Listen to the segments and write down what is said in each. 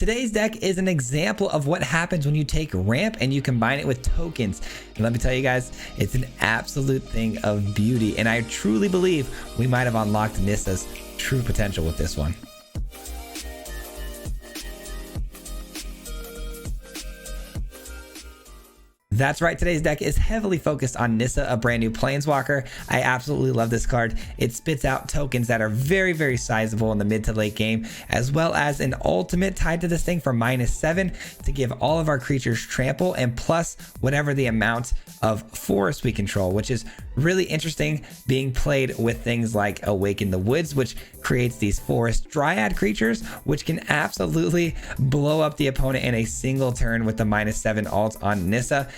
Today's deck is an example of what happens when you take ramp and you combine it with tokens. And let me tell you guys, it's an absolute thing of beauty. And I truly believe we might have unlocked Nissa's true potential with this one. That's right, today's deck is heavily focused on Nissa, a brand new planeswalker. I absolutely love this card. It spits out tokens that are very, very sizable in the mid to late game, as well as an ultimate tied to this thing for -7 to give all of our creatures trample and plus whatever the amount of forest we control, which is really interesting being played with things like Awaken the Woods, which creates these forest dryad creatures, which can absolutely blow up the opponent in a single turn with the -7 alt on Nissa.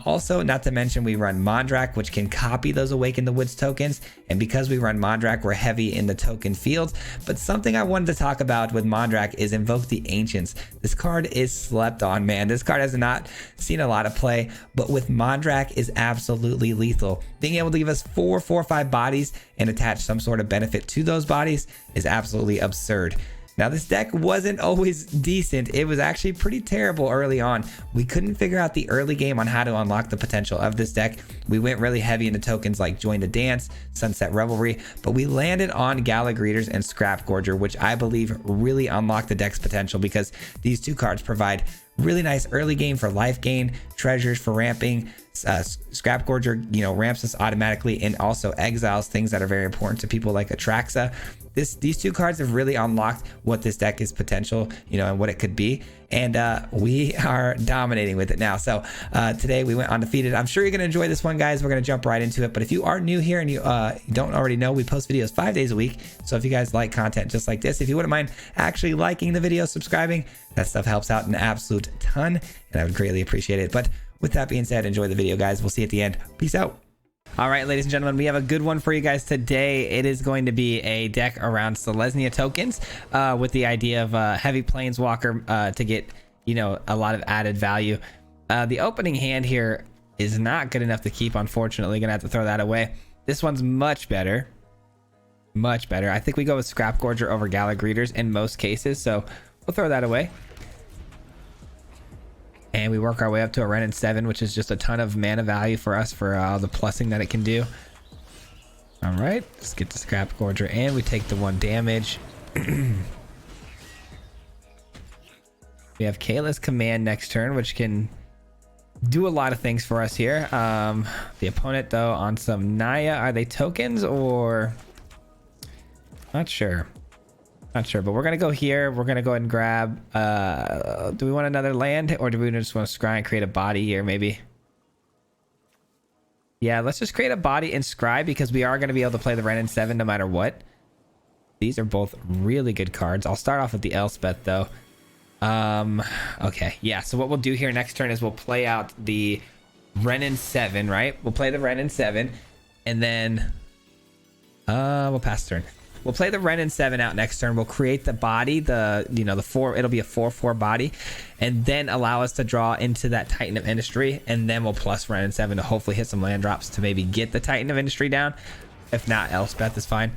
Also, not to mention we run Mondrak, which can copy those Awaken the Woods tokens. And because we run Mondrak, we're heavy in the token field. But something I wanted to talk about with Mondrak is Invoke the Ancients. This card is slept on, man. This card has not seen a lot of play, but with Mondrak is absolutely lethal. Being able to give us 4/5 bodies and attach some sort of benefit to those bodies is absolutely absurd. Now, this deck wasn't always decent. It was actually pretty terrible early on. We couldn't figure out the early game on how to unlock the potential of this deck. We went really heavy into tokens like Join the Dance, Sunset Revelry, but we landed on Gala Greeters and Scrap Gorger, which I believe really unlocked the deck's potential because these two cards provide really nice early game for life gain, treasures for ramping. Scrap Gorger, ramps us automatically and also exiles things that are very important to people like Atraxa. These two cards have really unlocked what this deck is potential, and what it could be. And we are dominating with it now. So today we went undefeated. I'm sure you're going to enjoy this one, guys. We're going to jump right into it. But if you are new here and you don't already know, we post videos 5 days a week. So if you guys like content just like this, if you wouldn't mind actually liking the video, subscribing, that stuff helps out an absolute ton. And I would greatly appreciate it. But with that being said, enjoy the video, guys. We'll see you at the end. Peace out. All right, ladies and gentlemen, we have a good one for you guys today. It is going to be a deck around Selesnya tokens with the idea of heavy planeswalker to get, a lot of added value. The opening hand here is not good enough to keep, unfortunately. Gonna have to throw that away. This one's much better. Much better. I think we go with Scrap Gorger over Gala Greeters in most cases, so we'll throw that away. And we work our way up to a Renin 7, which is just a ton of mana value for us for the plussing that it can do. All right, let's get the Scrap Gorger and we take the 1 damage. We have Kayla's Command next turn, which can do a lot of things for us here. The opponent, though, on some Naya, are they tokens or... Not sure. Not sure, but we're gonna go here. We're gonna go ahead and grab do we want another land or do we just want to scry and create a body here? Maybe, yeah, let's just create a body and scry because we are going to be able to play the Renin 7 no matter what. These are both really good cards. I'll start off with the Elspeth though. Okay, yeah, so what we'll do here next turn is we'll play out the Renin 7, right? We'll play the Renin 7 and then we'll pass turn. We'll play the Renin 7 out next turn. We'll create the body, the 4, it'll be a 4/4 body, and then allow us to draw into that Titan of Industry, and then we'll plus Renin 7 to hopefully hit some land drops to maybe get the Titan of Industry down. If not, Elspeth is fine.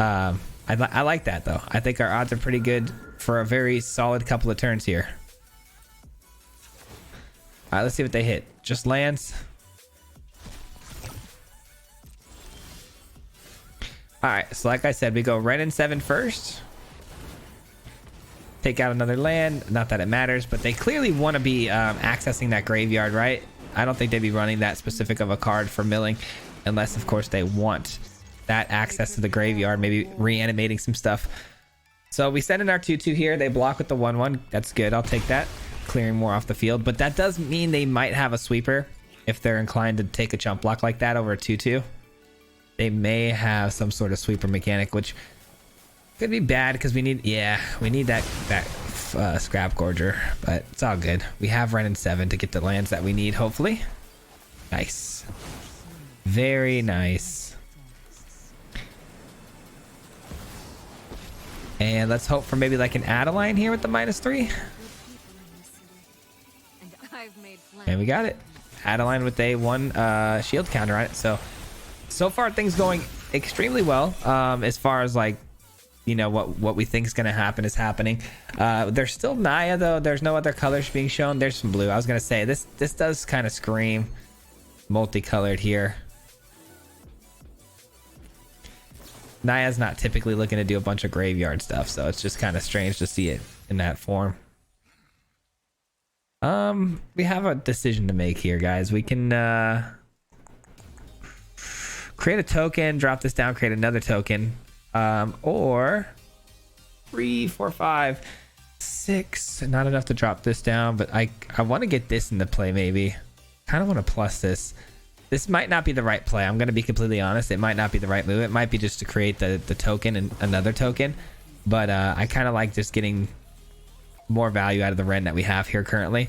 I like that though. I think our odds are pretty good for a very solid couple of turns here. All right, let's see what they hit. Just lands. All right, so like I said, we go Renin 7 first. Take out another land. Not that it matters, but they clearly want to be accessing that graveyard, right? I don't think they'd be running that specific of a card for milling, unless, of course, they want that access to the graveyard, maybe reanimating some stuff. So we send in our 2/2 here. They block with the 1/1. That's good. I'll take that. Clearing more off the field, but that does mean they might have a sweeper if they're inclined to take a chump block like that over a 2/2. They may have some sort of sweeper mechanic, which could be bad because we need that Scrap Gorger, but it's all good. We have Renin 7 to get the lands that we need, hopefully. Nice. Very nice. And let's hope for maybe like an Adeline here with the -3. And we got it. Adeline with a 1 shield counter on it. So far things going extremely well as far as like you know, what we think is going to happen is happening. There's still Naya though. There's no other colors being shown. There's some blue. I was going to say this does kind of scream multicolored here. Naya's not typically looking to do a bunch of graveyard stuff, so it's just kind of strange to see it in that form. We have a decision to make here, guys. We can create a token, drop this down, create another token, or 3, 4, 5, 6. Not enough to drop this down, but I want to get this into play. Maybe kind of want to plus this. This might not be the right play. I'm going to be completely honest. It might not be the right move. It might be just to create the token and another token, but I kind of like just getting more value out of the Ren that we have here currently.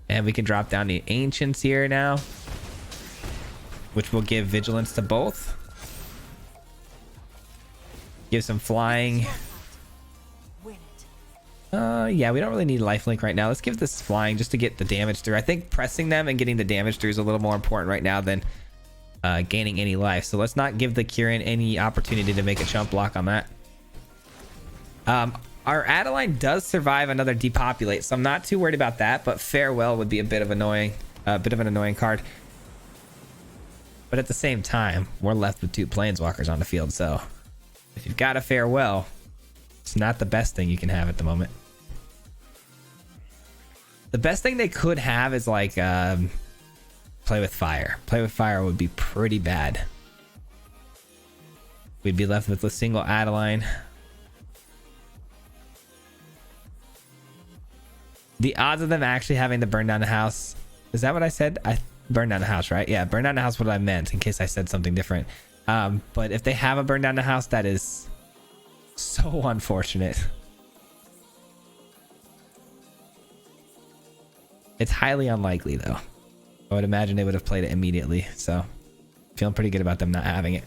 And we can drop down the Ancients here now, which will give vigilance to both. Give some flying. Yeah, we don't really need lifelink right now. Let's give this flying just to get the damage through. I think pressing them and getting the damage through is a little more important right now than gaining any life. So let's not give the Kieran any opportunity to make a chump block on that. Our Adeline does survive another depopulate, so I'm not too worried about that, but Farewell would be a bit of an annoying card. But at the same time, we're left with 2 Planeswalkers on the field, so if you've got a Farewell, it's not the best thing you can have at the moment. The best thing they could have is like Play with Fire. Play with Fire would be pretty bad. We'd be left with a single Adeline. The odds of them actually having to burn down the house. Is that what I said? I burn down the house, right? Yeah, burn down the house, what I meant, in case I said something different. But if they have a burn down the house, that is so unfortunate. It's highly unlikely though. I would imagine they would have played it immediately, so feeling pretty good about them not having it.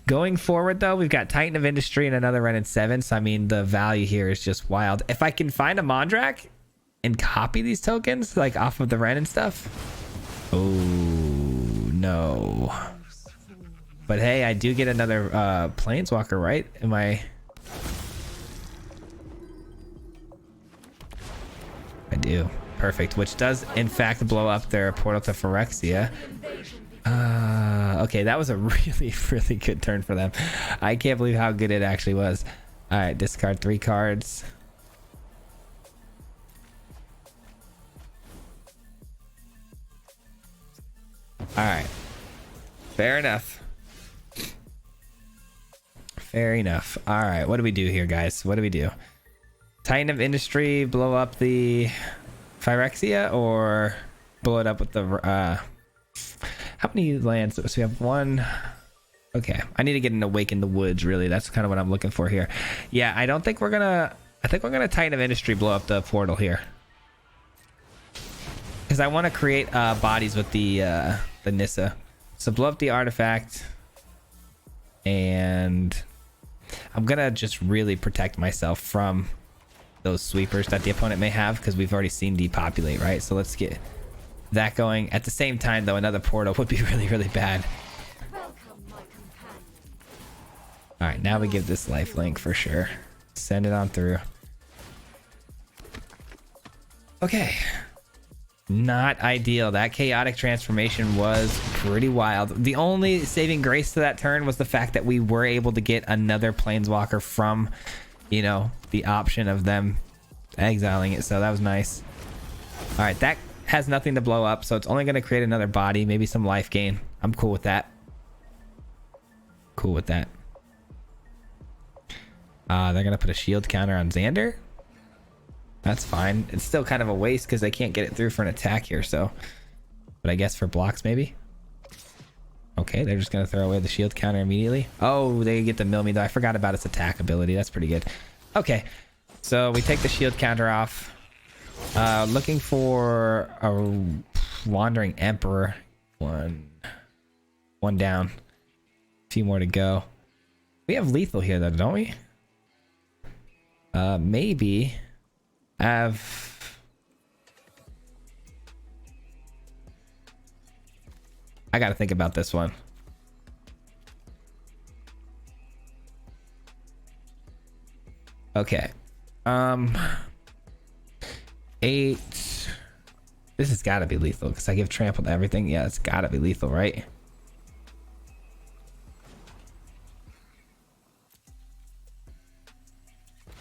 Going forward though, we've got Titan of Industry and another Ren in 7, so I mean the value here is just wild. If I can find a Mondrak and copy these tokens like off of the Ren and stuff. Oh no. But hey, I do get another Planeswalker, right? Am I do. Perfect. Which does in fact blow up their portal to Phyrexia. Okay, that was a really, really good turn for them. I can't believe how good it actually was. All right, discard 3 cards. All right, fair enough. Fair enough. All right, what do we do here, guys? What do we do? Titan of Industry, blow up the Phyrexia, or blow it up with the how many lands? So we have 1. Okay, I need to get an Awake in the Woods, really. That's kind of what I'm looking for here. Yeah, I don't think we're gonna, I think we're gonna Titan of Industry blow up the portal here, because I want to create bodies with the Nissa. So blow up the artifact, and I'm gonna just really protect myself from those sweepers that the opponent may have, because we've already seen depopulate, right? So let's get that going. At the same time though, another portal would be really, really bad. All right, now we give this lifelink for sure. Send it on through. Okay, not ideal. That chaotic transformation was pretty wild. The only saving grace to that turn was the fact that we were able to get another Planeswalker from, you know, the option of them exiling it, so that was nice. All right, that has nothing to blow up, so it's only going to create another body, maybe some life gain. I'm cool with that. Cool with that. They're going to put a shield counter on Xander. That's fine. It's still kind of a waste because they can't get it through for an attack here, so. But I guess for blocks, maybe. Okay, they're just going to throw away the shield counter immediately. Oh, they get to mill me, though. I forgot about its attack ability. That's pretty good. Okay, so we take the shield counter off. Looking for a Wandering Emperor. One down. A few more to go. We have lethal here, though, don't we? Maybe have. I gotta think about this one. Okay. 8. This has got to be lethal because I give trample to everything. Yeah, it's got to be lethal, right?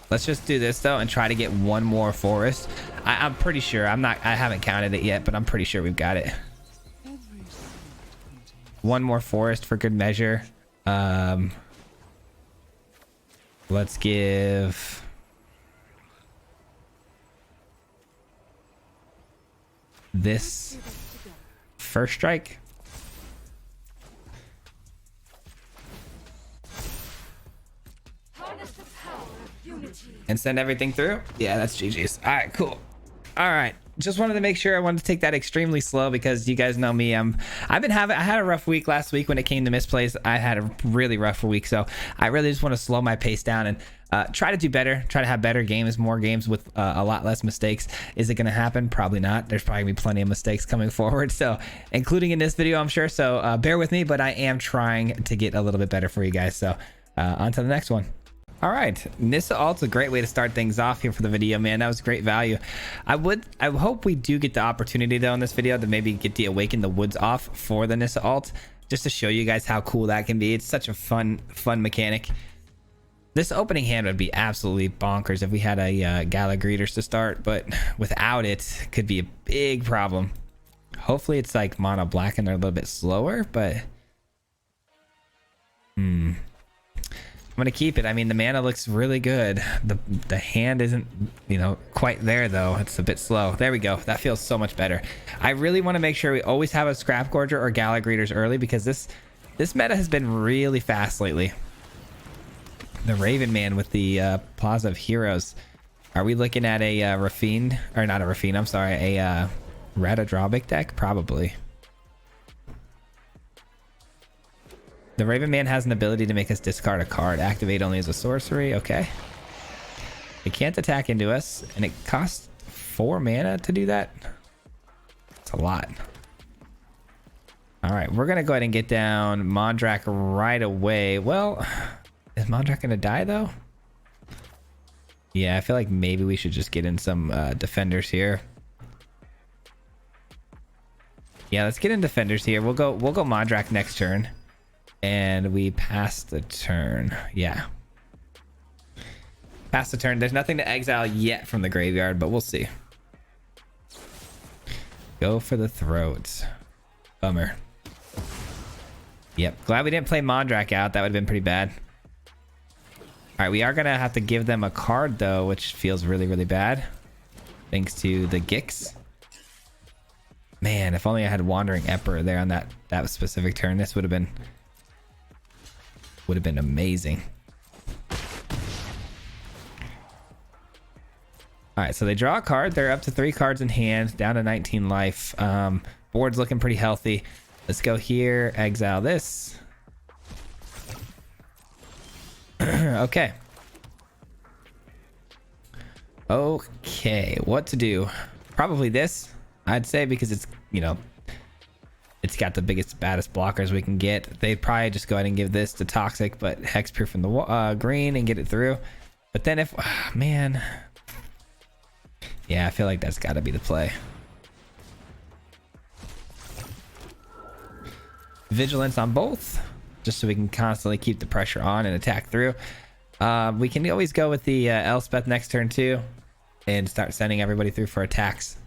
Let's just do this though and try to get one more forest. I'm pretty sure. I haven't counted it yet, but I'm pretty sure we've got it. One more forest for good measure. Let's give this first strike. And send everything through. Yeah, that's GG's. All right, cool. All right, just wanted to make sure. I wanted to take that extremely slow because you guys know me. I had a rough week last week when it came to misplays. I had a really rough week, so I really just want to slow my pace down and try to do better, try to have better games, more games with a lot less mistakes. Is it going to happen? Probably not. There's probably gonna be plenty of mistakes coming forward, so including in this video, I'm sure. So bear with me, but I am trying to get a little bit better for you guys. So on to the next one. All right, Nissa ult's a great way to start things off here for the video, man. That was great value. I hope we do get the opportunity though in this video to maybe get the Awaken the Woods off for the Nissa ult, just to show you guys how cool that can be. It's such a fun mechanic. This opening hand would be absolutely bonkers if we had a Gala Greeters to start, but without it could be a big problem. Hopefully it's like mono black and they're a little bit slower, but I'm gonna keep it. I mean, the mana looks really good. The hand isn't, quite there though. It's a bit slow. There we go. That feels so much better. I really want to make sure we always have a Scrap Gorger or Gala Greeters early because this meta has been really fast lately. The Raven Man with the Plaza of Heroes. Are we looking at a Rafine, or not a Rafine? I'm sorry, a Rata Drawback deck? Probably. The Raven Man has an ability to make us discard a card. Activate only as a sorcery. Okay. It can't attack into us, and it costs 4 mana to do that. It's a lot. All right, we're gonna go ahead and get down Mondrak right away. Well, is Mondrak gonna die though? Yeah, I feel like maybe we should just get in some defenders here. Yeah, let's get in defenders here. We'll go Mondrak next turn. And we pass the turn. Yeah. Pass the turn. There's nothing to exile yet from the graveyard, but we'll see. Go for the throat. Bummer. Yep. Glad we didn't play Mondrak out. That would have been pretty bad. All right. We are going to have to give them a card, though, which feels really, really bad. Thanks to the Gix. Man, if only I had Wandering Emperor there on that specific turn. This would have been amazing. All right, so they draw a card. They're up to 3 cards in hand, down to 19 life. Board's looking pretty healthy. Let's go here, exile this. Okay. Okay, what to do? Probably this, I'd say, because it's, it's got the biggest, baddest blockers we can get. They'd probably just go ahead and give this to Toxic, but Hexproof from the green and get it through. But then if, man. Yeah, I feel like that's got to be the play. Vigilance on both, just so we can constantly keep the pressure on and attack through. We can always go with the Elspeth next turn too and start sending everybody through for attacks.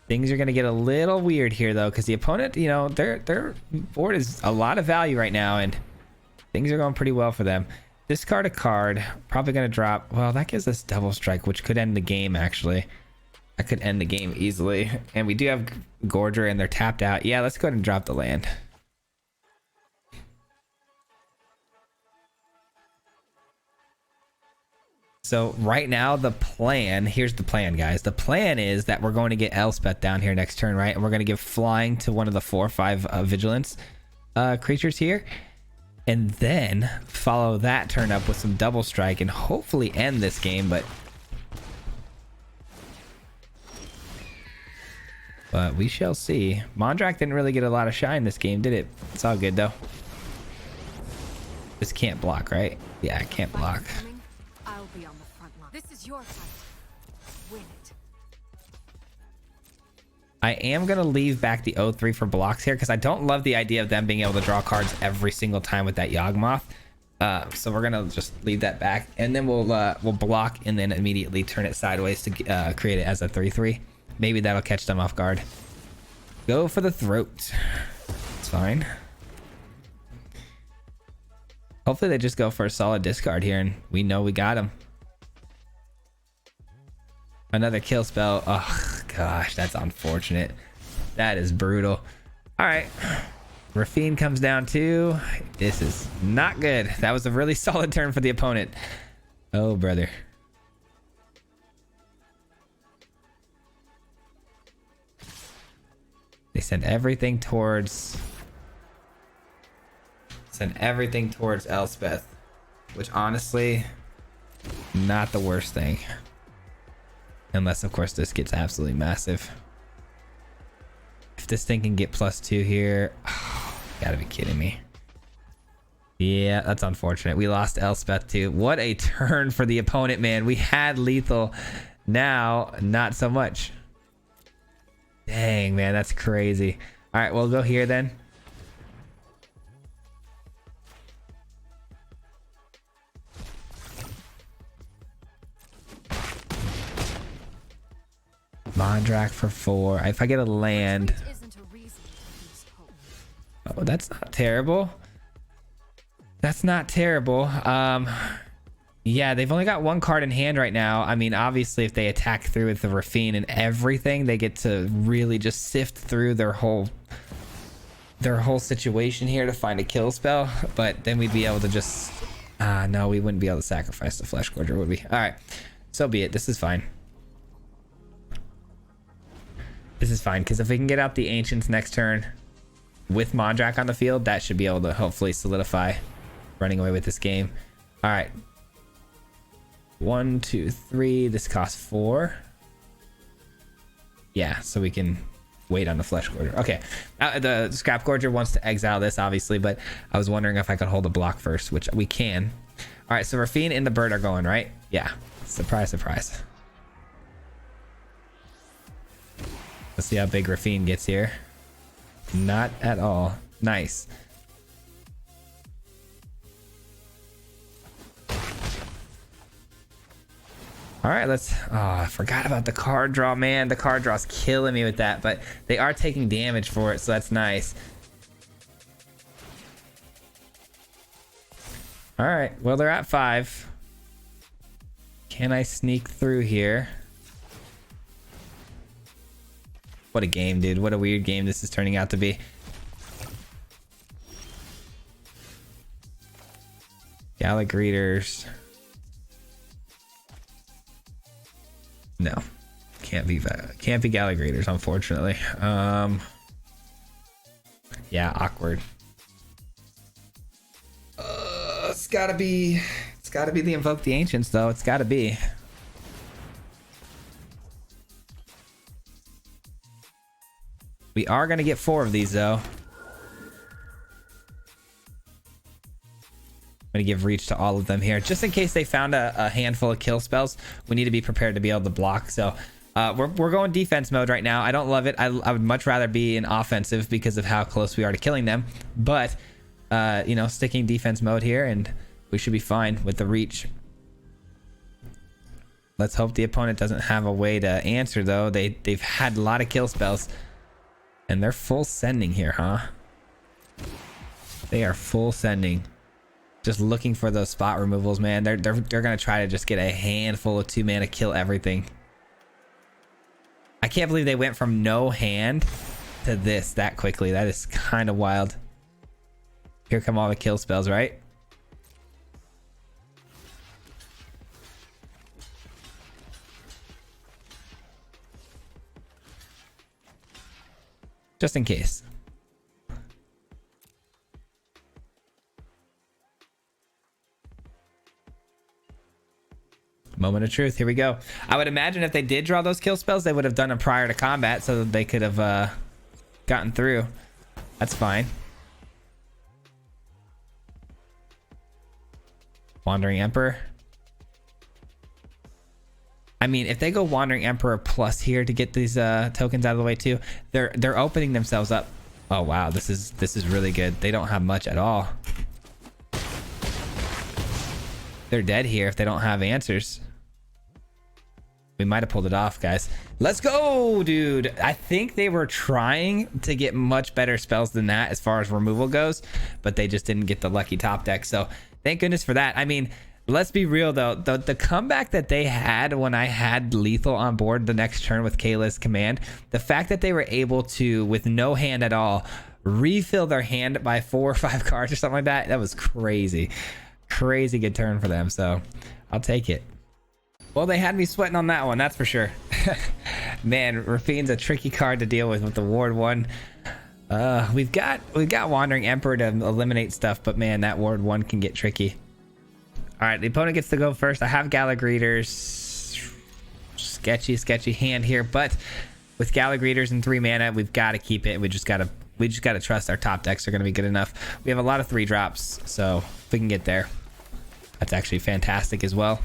Things are going to get a little weird here, though, because the opponent, their board is a lot of value right now, and things are going pretty well for them. Discard a card. Probably going to drop. Well, that gives us Double Strike, which could end the game, actually. That could end the game easily. And we do have Gorger, and they're tapped out. Yeah, let's go ahead and drop the land. So right now, the plan, here's the plan, guys. The plan is that we're going to get Elspeth down here next turn, right? And we're going to give flying to one of the 4 or 5 vigilance creatures here. And then follow that turn up with some double strike and hopefully end this game. But But we shall see. Mondrak didn't really get a lot of shine this game, did it? It's all good though. This can't block, right? Yeah, it can't block. I'll be on the front line. This is your fight. Win it. I am going to leave back the O3 for blocks here because I don't love the idea of them being able to draw cards every single time with that Yawgmoth. So we're going to just leave that back, and then we'll block and then immediately turn it sideways to create it as a 3/3. Maybe that'll catch them off guard. Go for the throat. It's fine. Hopefully they just go for a solid discard here and we know we got him. Another kill spell. Oh gosh, that's unfortunate. That is brutal. All right. Rafine comes down too. This is not good. That was a really solid turn for the opponent. Oh, brother. They send everything towards Elspeth, which honestly, not the worst thing. Unless, of course, this gets absolutely massive. If this thing can get +2 here, oh, you gotta be kidding me. Yeah, that's unfortunate. We lost Elspeth too. What a turn for the opponent, man. We had lethal. Now, not so much. Dang, man, that's crazy. All right, we'll go here then. Mondrak for 4. If I get a land. Oh, that's not terrible. That's not terrible. Yeah, they've only got 1 card in hand right now. I mean, obviously, if they attack through with the Rafine and everything, they get to really just sift through their whole situation here to find a kill spell. But then we'd be able to just... no, we wouldn't be able to sacrifice the Flesh Gorger, would we? All right, so be it. This is fine. This is fine, because if we can get out the Ancients next turn with Mondrak on the field, that should be able to hopefully solidify running away with this game. All right. 1, 2, 3. This costs 4. Yeah, so we can wait on the Flesh Gorger. Okay. The Scrap Gorger wants to exile this, obviously, but I was wondering if I could hold a block first, which we can. All right, so Rafine and the bird are going, right? Yeah. Surprise, surprise. Let's see how big Rafine gets here. Not at all. Nice. All right, let's... Oh, I forgot about the card draw, man. The card draw's killing me with that, but they are taking damage for it, so that's nice. All right, well, they're at 5. Can I sneak through here? What a game, dude. What a weird game this is turning out to be. Galagreeters. No. Can't be Galagreeters, unfortunately. Yeah, awkward. It's gotta be the Invoke the Ancients, though. It's gotta be. We are going to get 4 of these, though. I'm going to give reach to all of them here. Just in case they found a handful of kill spells, we need to be prepared to be able to block. So we're going defense mode right now. I don't love it. I would much rather be in offensive because of how close we are to killing them. But, you know, sticking defense mode here, and we should be fine with the reach. Let's hope the opponent doesn't have a way to answer, though. They've had a lot of kill spells. And they're full sending here, huh? They are full sending. Just looking for those spot removals, man. They're gonna try to just get a handful of 2-mana, kill everything. I can't believe they went from no hand to this that quickly. That is kind of wild. Here come all the kill spells, right? Just in case. Moment of truth. Here we go. I would imagine if they did draw those kill spells, they would have done them prior to combat so that they could have gotten through. That's fine. Wandering Emperor. I mean, if they go Wandering Emperor plus here to get these tokens out of the way too, they're opening themselves up. Oh wow, this is really good. They don't have much at all. They're dead here if they don't have answers. We might have pulled it off, guys. Let's go, dude. I think they were trying to get much better spells than that as far as removal goes, but they just didn't get the lucky top deck. So thank goodness for that. I mean, let's be real though, the comeback that they had when I had lethal on board the next turn with Kayla's command, the fact that they were able to, with no hand at all, refill their hand by 4 or 5 cards or something like that, that was crazy. Crazy good turn for them, so I'll take it. Well, they had me sweating on that one, that's for sure. Man, Rafine's a tricky card to deal with the Ward 1. We've got Wandering Emperor to eliminate stuff, but man, that Ward 1 can get tricky. All right, the opponent gets to go first. I have Galagreeters. Sketchy hand here, but with Galagreeters and 3 mana, we've got to keep it. We just got to trust our top decks are going to be good enough. We have a lot of 3 drops, so if we can get there, that's actually fantastic as well.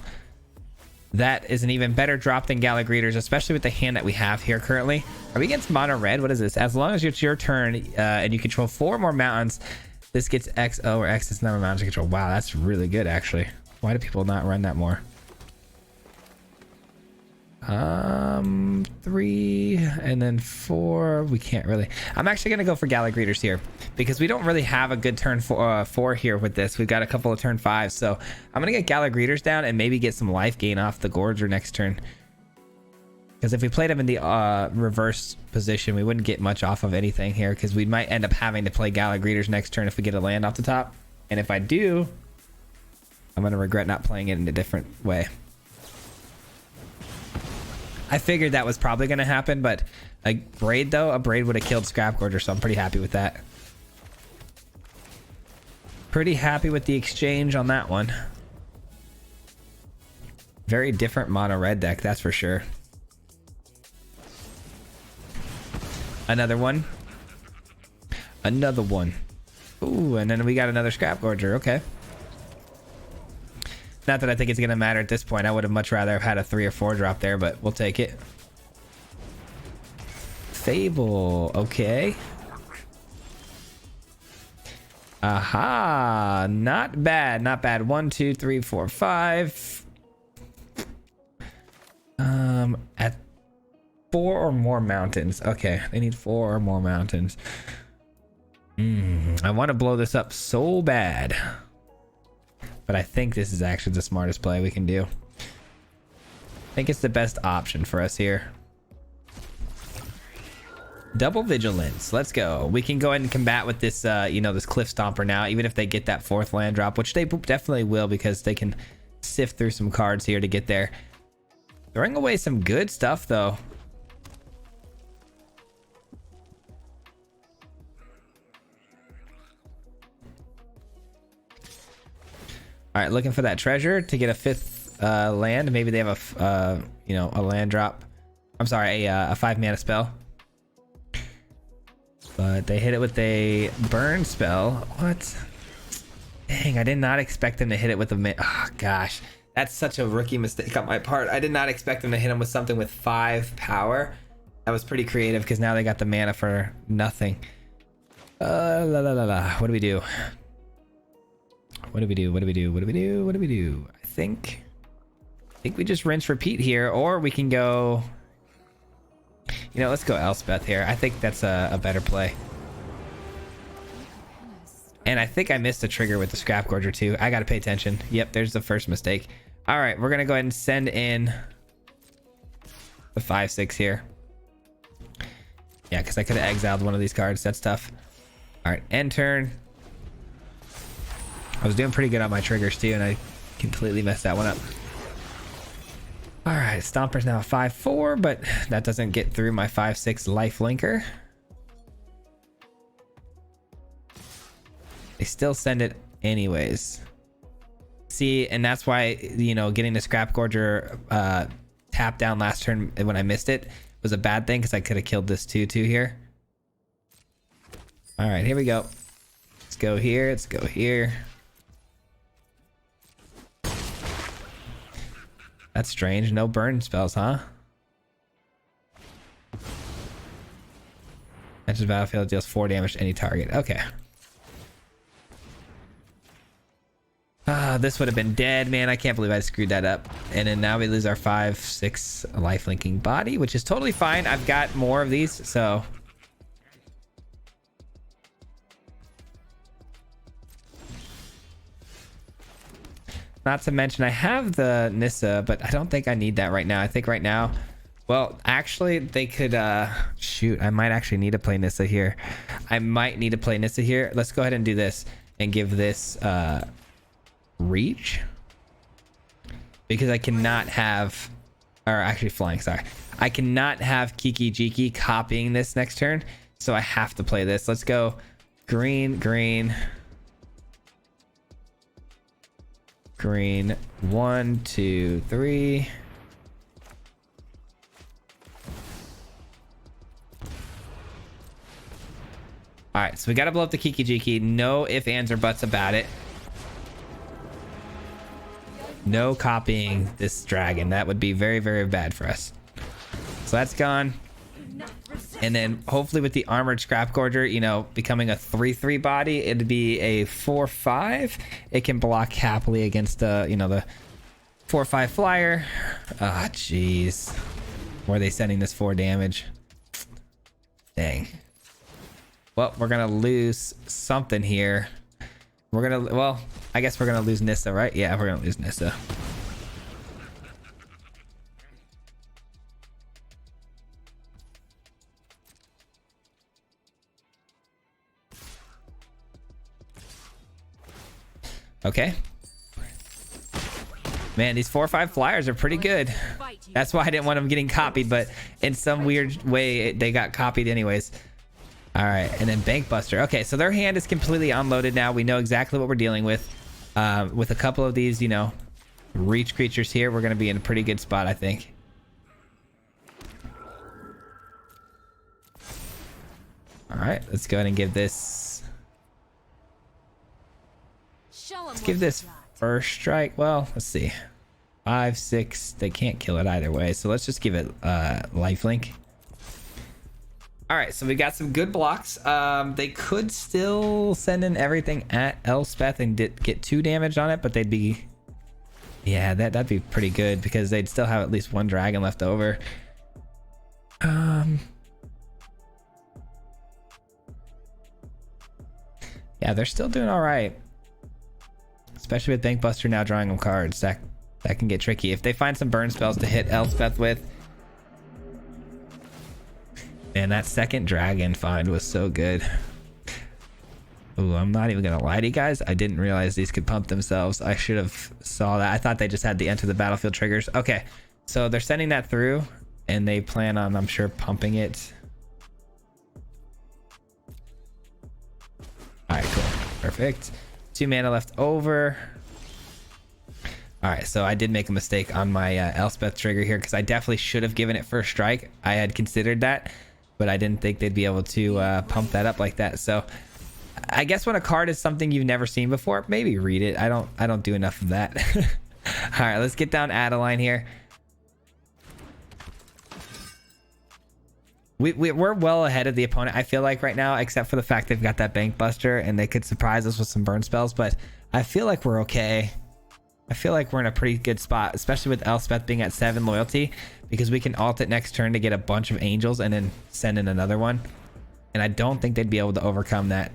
That is an even better drop than Galagreeters, especially with the hand that we have here currently. Are we against mono red? What is this? As long as it's your turn and you control 4 more mountains, this gets XO or X is number of mountains to control. Wow, that's really good actually. Why do people not run that more? 3 and then 4. We can't really. I'm actually gonna go for Galagreeters here because we don't really have a good turn 4 here with this. We've got a couple of turn 5s, so I'm gonna get Galagreeters down and maybe get some life gain off the Gorger next turn. Because if we played him in the reverse position, we wouldn't get much off of anything here because we might end up having to play Galagreeters next turn if we get a land off the top. And if I do, I'm gonna regret not playing it in a different way. I figured that was probably going to happen, but a Braid would have killed Scrap Gorger, so I'm pretty happy with that. Pretty happy with the exchange on that one. Very different mono red deck, that's for sure. Another one. Another one. Ooh, and then we got another Scrap Gorger, okay. Not that I think it's going to matter at this point. I would have much rather have had a 3 or 4 drop there, but we'll take it. Fable. Okay. Aha. Not bad. Not bad. 1, 2, 3, 4, 5. At 4 or more mountains. Okay. They need 4 or more mountains. I want to blow this up so bad. But I think this is actually the smartest play we can do. I think it's the best option for us here. Double Vigilance. Let's go. We can go ahead and combat with this, this Cliff Stomper now, even if they get that 4th land drop, which they definitely will because they can sift through some cards here to get there. Throwing away some good stuff, though. All right, looking for that treasure to get a 5th land. Maybe they have a land drop. I'm sorry, a 5 mana spell. But they hit it with a burn spell. What? Dang, I did not expect them to hit it with a... Oh, gosh. That's such a rookie mistake on my part. I did not expect them to hit him with something with 5 power. That was pretty creative because now they got the mana for nothing. What do we do? What do we do? I think we just rinse repeat here, or we can go, let's go Elspeth here. I think that's a better play. And I think I missed a trigger with the Scrap Gorger too. I got to pay attention. Yep, there's the first mistake. All right, we're going to go ahead and send in the 5/6 here. Yeah, because I could have exiled one of these cards. That's tough. All right, end turn. I was doing pretty good on my triggers too, and I completely messed that one up. All right, Stomper's now a 5/4, but that doesn't get through my 5/6 life linker. They still send it anyways. See, and that's why, you know, getting the Scrap Gorger tap down last turn when I missed it was a bad thing, because I could have killed this 2/2 here. All right, here we go. Let's go here. Let's go here. That's strange. No burn spells, huh? Enters the battlefield, deals 4 damage to any target. Okay. This would have been dead, man. I can't believe I screwed that up. And then now we lose our 5/6 life linking body, which is totally fine. I've got more of these, so. Not to mention I have the Nissa, but I don't think I need that right now. I think right now, well, actually they could, shoot, I might actually need to play Nissa here. I might need to play Nissa here. Let's go ahead and do this and give this, reach, because I cannot have, or actually flying, sorry, I cannot have Kiki Jiki copying this next turn, so I have to play this. Let's go green, green, green. 1 2 3. All right, so we got to blow up the Kiki Jiki. No ifs, ands, or buts about it. No copying this dragon. That would be very, very bad for us. So that's gone. And then hopefully with the armored Scrap Gorger, you know, becoming a 3/3 body, it'd be a 4/5. It can block happily against the, you know, the 4/5 flyer. Ah, jeez. Where are they sending this 4 damage? Dang. Well, we're gonna lose something here. We're gonna, well, I guess we're gonna lose Nissa, right? Yeah, we're gonna lose Nissa. Okay. Man, these 4/5 flyers are pretty good. That's why I didn't want them getting copied, but in some weird way they got copied anyways. All right, and then Bank Buster. Okay, so their hand is completely unloaded now. We know exactly what we're dealing with. With a couple of these, you know, reach creatures here, we're going to be in a pretty good spot, I think. All right, let's go ahead and give this. Let's give this first strike. Well, let's see. 5, 6. They can't kill it either way, so let's just give it lifelink. All right, so we got some good blocks. They could still send in everything at Elspeth and get 2 damage on it, but they'd be, yeah, that'd be pretty good because they'd still have at least 1 dragon left over. Yeah, they're still doing all right, especially with Bankbuster now drawing them cards. That can get tricky if they find some burn spells to hit Elspeth with. Man, that second dragon find was so good. Ooh, I'm not even gonna lie to you guys. I didn't realize these could pump themselves. I should have saw that. I thought they just had the enter the battlefield triggers. Okay, so they're sending that through, and they plan on, I'm sure, pumping it. All right, cool, perfect. 2 mana left over. All right, so I did make a mistake on my Elspeth trigger here because I definitely should have given it first strike. I had considered that, but I didn't think they'd be able to pump that up like that. So I guess when a card is something you've never seen before, maybe read it. I don't do enough of that. All right, let's get down Adeline here. We're well ahead of the opponent, I feel like, right now, except for the fact they've got that Bank Buster and they could surprise us with some burn spells, but I feel like we're okay. I feel like we're in a pretty good spot, especially with Elspeth being at 7 loyalty, because we can ult it next turn to get a bunch of angels and then send in another one. And I don't think they'd be able to overcome that.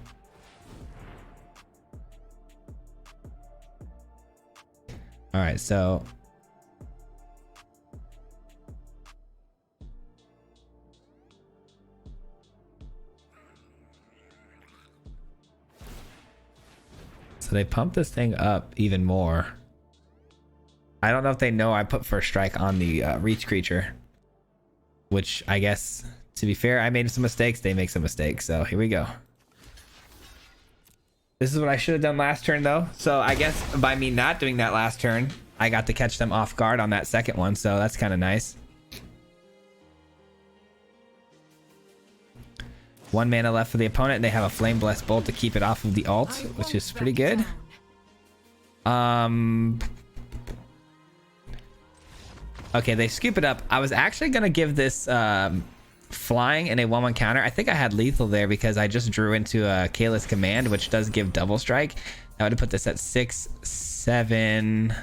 All right, so they pumped this thing up even more. I don't know if they know I put first strike on the reach creature, which I guess, to be fair, I made some mistakes. They make some mistakes. So here we go. This is what I should have done last turn though. So I guess by me not doing that last turn, I got to catch them off guard on that second one. So that's kind of nice. 1 mana left for the opponent, and they have a Flame Blessed Bolt to keep it off of the ult, which is pretty good. Okay, they scoop it up. I was actually gonna give this flying and a 1/1 counter. I think I had lethal there because I just drew into a Kalis Command, which does give double strike. I would have put this at 6, 7.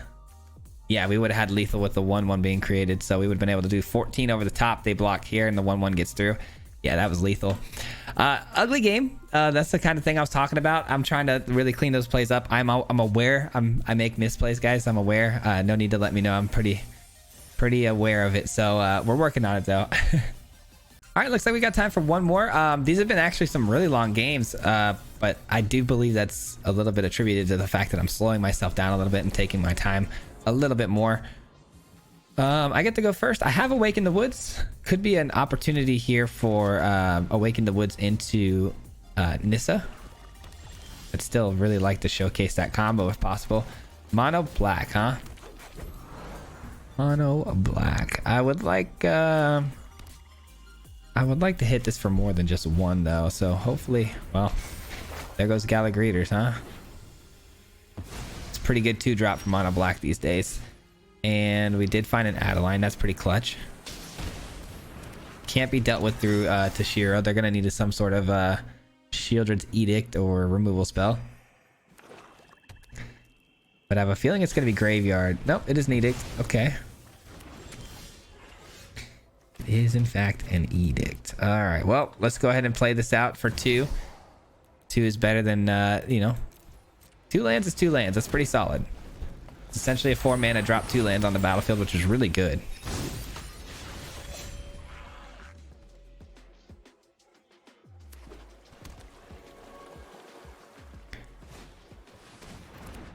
Yeah, we would have had lethal with the 1/1 being created, so we would have been able to do 14 over the top. They block here, and the 1/1 gets through. Yeah, that was lethal. Ugly game. That's the kind of thing I was talking about. I'm trying to really clean those plays up. I'm aware. I make misplays, guys. I'm aware. No need to let me know. I'm pretty aware of it. So we're working on it though. All right, looks like we got time for one more. These have been actually some really long games, but I do believe that's a little bit attributed to the fact that I'm slowing myself down a little bit and taking my time a little bit more. I get to go first. I have Awaken the Woods. Could be an opportunity here for Awaken the Woods into Nissa. I'd still really like to showcase that combo if possible. Mono black, huh? Mono black. I would like to hit this for more than just one though. So hopefully, well, there goes Gala Greeters, huh? It's pretty good 2-drop for mono black these days. And we did find an Adeline. That's pretty clutch. Can't be dealt with through Tashiro. They're gonna need some sort of Shieldred's Edict or removal spell. But I have a feeling it's gonna be Graveyard. Nope, it is an Edict. Okay. It is in fact an Edict. All right. Well, let's go ahead and play this out for 2. 2 is better than you know. 2 lands is 2 lands. That's pretty solid. It's essentially a 4 mana drop 2 lands on the battlefield, which is really good.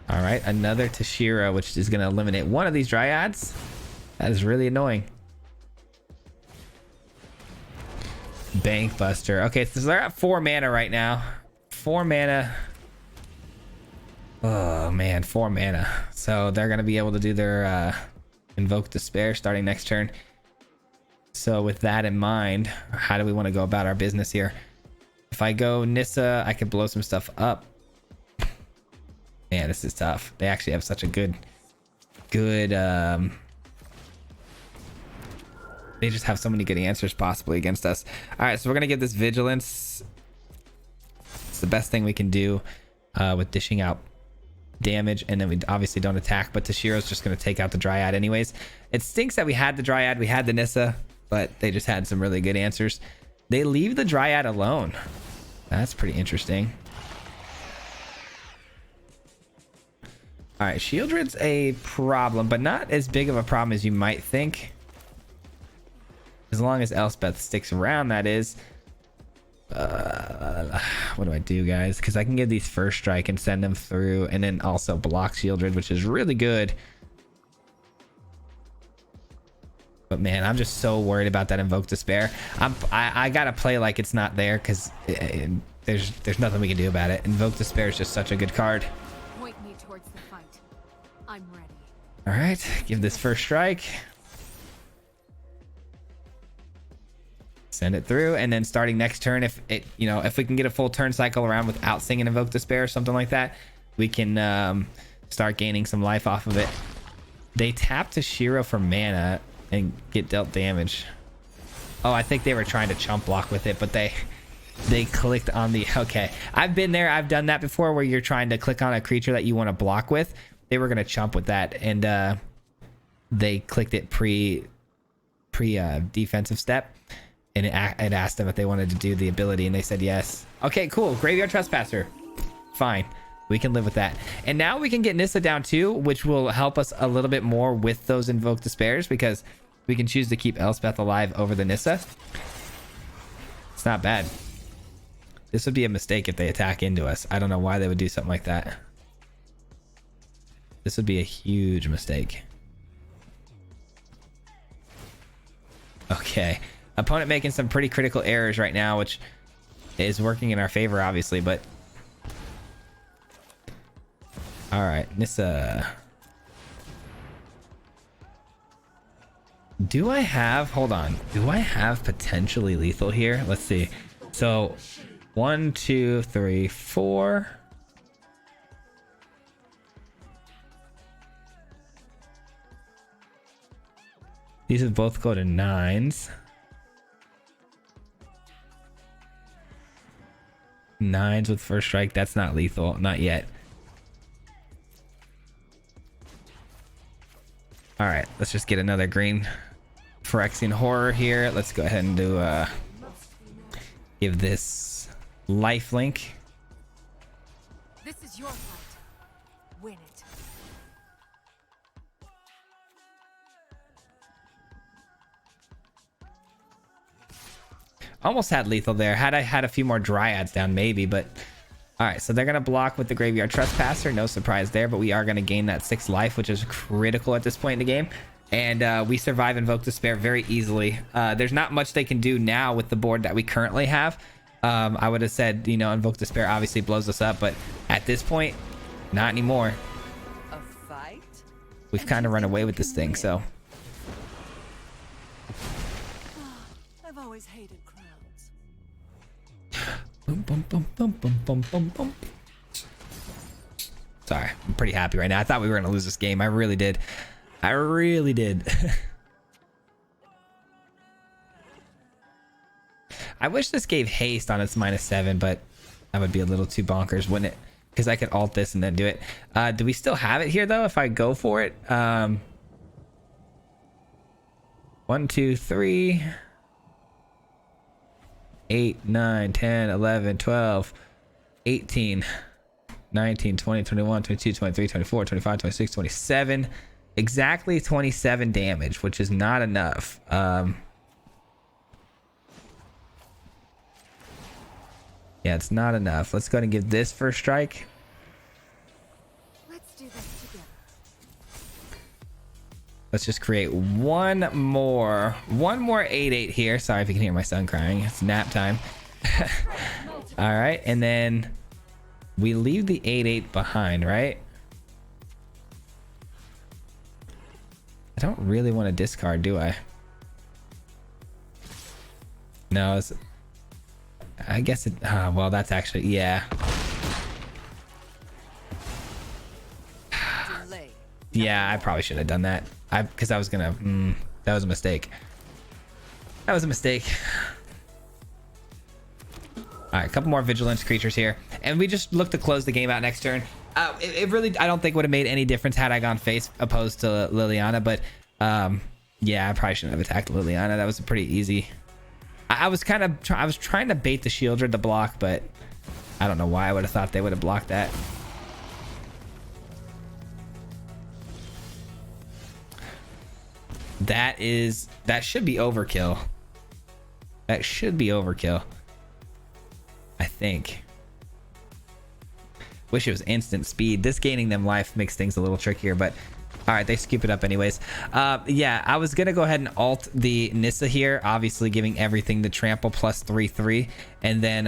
All right, another Tashiro, which is going to eliminate one of these Dryads. That is really annoying. Bank Buster. Okay, so they're at 4 mana right now. 4 mana. Oh man, 4 mana. So they're gonna be able to do their Invoke Despair starting next turn. So with that in mind, how do we want to go about our business here? If I go Nissa, I could blow some stuff up. Man, this is tough. They actually have such a good they just have so many good answers possibly against us. All right, so we're gonna give this Vigilance. It's the best thing we can do with dishing out damage, and then we obviously don't attack, but Tashiro's just going to take out the Dryad anyways. It stinks that we had the Dryad, we had the Nissa, but they just had some really good answers. They leave the Dryad alone. That's pretty interesting. All right, Shieldred's a problem, but not as big of a problem as you might think. As long as Elspeth sticks around, that is. What do I do, guys? Because I can give these First Strike and send them through, and then also block Shieldred, which is really good. But man, I'm just so worried about that Invoke Despair. I gotta play like it's not there, because there's nothing we can do about it. Invoke Despair is just such a good card. Point me towards the fight. I'm ready. All right, give this First Strike. Send it through, and then starting next turn, if we can get a full turn cycle around without singing Invoke Despair or something like that, we can start gaining some life off of it. They tap Tashiro for mana and get dealt damage. Oh, I think they were trying to chump block with it, but they clicked on the... Okay, I've been there. I've done that before, where you're trying to click on a creature that you want to block with. They were going to chump with that, and they clicked it pre defensive step. And it asked them if they wanted to do the ability, and they said yes. Okay, cool. Graveyard Trespasser. Fine. We can live with that. And now we can get Nissa down too, which will help us a little bit more with those Invoke Despairs, because we can choose to keep Elspeth alive over the Nissa. It's not bad. This would be a mistake if they attack into us. I don't know why they would do something like that. This would be a huge mistake. Okay. Opponent making some pretty critical errors right now, which is working in our favor, obviously, but All right, Nissa. Do I have, hold on, do I have potentially lethal here? Let's see. So 1, 2, 3, 4. These have both go to 9s. 9s with first strike. That's not lethal, not yet. All right, let's just get another green Phyrexian horror here. Let's go ahead and do give this lifelink. This is your fight. Win it. Almost had lethal there. Had I had a few more dryads down, maybe, but all right, so they're gonna block with the Graveyard Trespasser. No surprise there, but we are gonna gain that 6 life, which is critical at this point in the game. And we survive Invoke Despair very easily. There's not much they can do now with the board that we currently have. I would have said, you know, Invoke Despair obviously blows us up, but at this point, not anymore. A fight? We've kind of run away with this thing, so. I've always hated crowds. Boom, boom, boom, boom, boom, boom, boom, boom. Sorry, I'm pretty happy right now. I thought we were gonna lose this game. I really did. I really did. I wish this gave haste on its -7, but that would be a little too bonkers, wouldn't it? Because I could alt this and then do it. Do we still have it here though? If I go for it, 1, 2, 3, 8, 9, 10, 11, 12, 18, 19, 20, 21, 22, 23, 24, 25, 26, 27. Exactly 27 damage, which is not enough. Yeah, it's not enough. Let's go ahead and give this first strike. Let's do this together. Let's just create one more 8/8 here. Sorry if you can hear my son crying. It's nap time. All right, and then we leave the 8/8 behind, right? I don't really want to discard, do I? No, it's, I guess it, well, that's actually, yeah. Delay. Yeah, I probably should have done that. Because I was gonna, that was a mistake. That was a mistake. All right, a couple more Vigilance creatures here. And we just look to close the game out next turn. It really, I don't think would have made any difference had I gone face opposed to Liliana, but yeah, I probably shouldn't have attacked Liliana. That was pretty easy. I was kind of, I was trying to bait the Shieldred to block, but I don't know why I would have thought they would have blocked that. That should be overkill. That should be overkill. I think. Wish it was instant speed. This gaining them life makes things a little trickier, but all right, they scoop it up anyways. Yeah, I was gonna go ahead and alt the Nissa here, obviously giving everything the trample plus 3/3, and then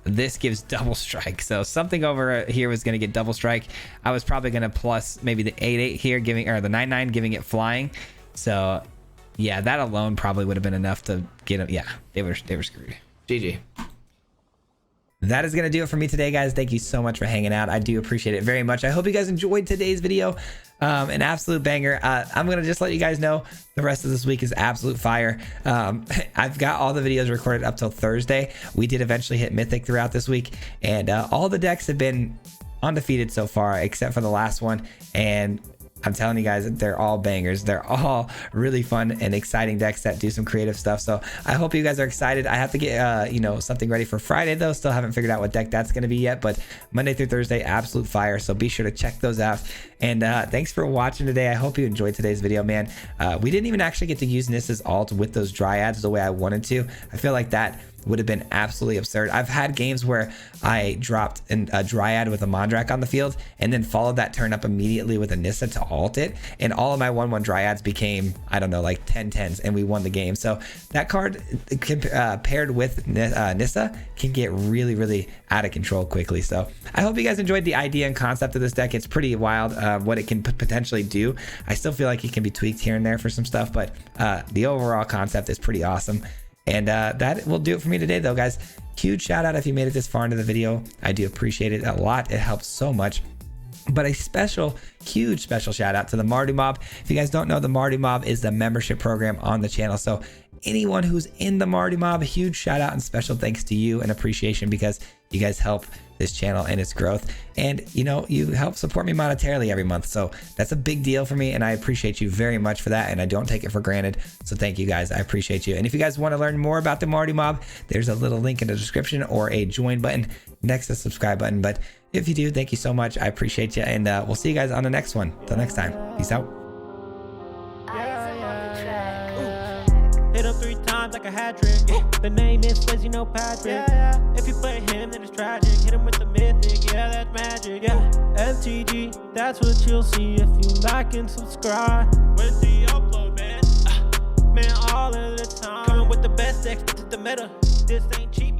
this gives double strike. So something over here was gonna get double strike. I was probably gonna plus maybe the 8/8 here, giving, or the 9/9 giving it flying. So yeah, that alone probably would have been enough to get them. Yeah, they were screwed. GG. That is going to do it for me today, guys. Thank you so much for hanging out. I do appreciate it very much. I hope you guys enjoyed today's video. An absolute banger. I'm going to just let you guys know the rest of this week is absolute fire. I've got all the videos recorded up till Thursday. We did eventually hit Mythic throughout this week, and all the decks have been undefeated so far, except for the last one. And I'm telling you guys, they're all bangers. They're all really fun and exciting decks that do some creative stuff. So I hope you guys are excited. I have to get, you know, something ready for Friday though. Still haven't figured out what deck that's going to be yet, but Monday through Thursday, absolute fire. So be sure to check those out. And thanks for watching today. I hope you enjoyed today's video, man. We didn't even actually get to use Nissa's alt with those Dryads the way I wanted to. I feel like that would have been absolutely absurd. I've had games where I dropped a Dryad with a Mondrak on the field and then followed that turn up immediately with a Nissa to alt it, and all of my 1/1 Dryads became, I don't know, like 10/10s, and we won the game. So that card paired with Nissa can get really, really out of control quickly. So I hope you guys enjoyed the idea and concept of this deck. It's pretty wild what it can potentially do. I still feel like it can be tweaked here and there for some stuff, but the overall concept is pretty awesome. And that will do it for me today, though, guys. Huge shout out if you made it this far into the video. I do appreciate it a lot. It helps so much. But a huge special shout out to the Mardu Mob. If you guys don't know, the Mardu Mob is the membership program on the channel. So anyone who's in the Mardu Mob, a huge shout out and special thanks to you and appreciation, because you guys help this channel and its growth, and you know, you help support me monetarily every month. So that's a big deal for me, and I appreciate you very much for that, and I don't take it for granted. So thank you guys, I appreciate you. And if you guys want to learn more about the Mardu Mob, there's a little link in the description or a join button next to the subscribe button. But if you do, thank you so much, I appreciate you, and we'll see you guys on the next one. Till next time, peace out. Hit him 3 times like a hat trick. The name is Swizzy, no Patrick. If you play him, then it's tragic. Hit him with the mythic, yeah, that's magic. MTG, that's what you'll see if you like and subscribe. Where's the upload, man? Man, all of the time. Coming with the best decks, this is the meta. This ain't cheap.